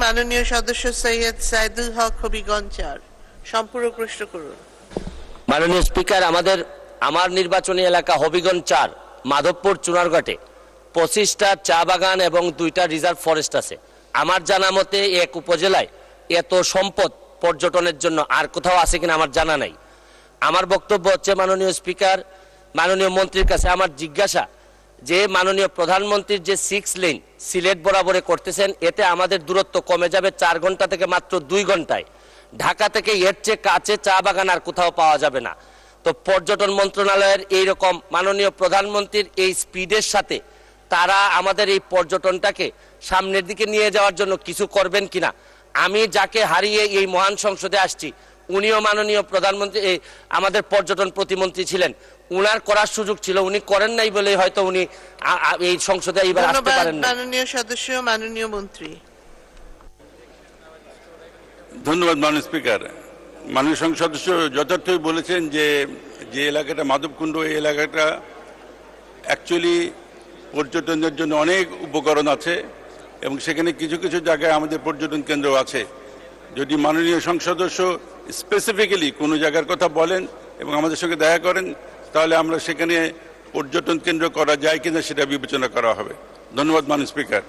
মাননীয় সদস্য সৈয়দ সাইদুল হক হবিগঞ্জ ৪ সম্পূরক প্রশ্ন করুন। মাননীয় স্পিকার, আমার নির্বাচনী এলাকা হবিগঞ্জ ৪ মাধবপুর চুনারঘাটে 25টা চা বাগান এবং 2টা রিজার্ভ ফরেস্ট আছে। আমার জানা মতে এক উপজেলায় এত সম্পদ পর্যটনের জন্য আর কোথাও আছে কিনা আমার জানা নাই। আমার বক্তব্য হচ্ছে, মাননীয় স্পিকার, মাননীয় মন্ত্রীর কাছে আমার জিজ্ঞাসা যে মাননীয় প্রধানমন্ত্রীর যে 6 লেন সিলেট বরাবরে করতেছেন, এতে আমাদের দূরত্ব কমে যাবে 4 ঘন্টা থেকে মাত্র 2 ঘন্টায়। ঢাকা থেকে এর চেয়ে কাছে চা বাগান আর কোথাও পাওয়া যাবে না। তো পর্যটন মন্ত্রণালয়ের এইরকম মাননীয় প্রধানমন্ত্রীর এই স্পিডের সাথে তারা আমাদের এই পর্যটনটাকে সামনের দিকে নিয়ে যাওয়ার জন্য কিছু করবেন কিনা। আমি যাকে হারিয়ে এই মহান সংসদে আসছি, উনিও মাননীয় প্রধানমন্ত্রী আমাদের পর্যটন প্রতিমন্ত্রী ছিলেন, উনার করার সুযোগ ছিল, উনি করেন নাই বলে হয়তো উনি এই সংসদে এইবার আসতে পারেন না। মাননীয় সদস্য, মাননীয় মন্ত্রী। ধন্যবাদ মাননীয় স্পিকার। মাননীয় সংসদ সদস্য যথার্থই বলেছেন যে এলাকাটা মাধবকুণ্ড, এই এলাকাটা অ্যাকচুয়ালি পর্যটনের জন্য অনেক উপকরণ আছে এবং সেখানে কিছু কিছু জায়গায় আমাদের পর্যটন কেন্দ্র আছে। যদি মাননীয় সংসদ সদস্য স্পেসিফিক্যালি কোনো জায়গার কথা বলেন এবং আমাদের সঙ্গে দেখা করেন, তাহলে আমরা সেখানে পর্যটন কেন্দ্র করা যায় কিনা সেটা বিবেচনা করা হবে। ধন্যবাদ মাননীয় স্পিকার।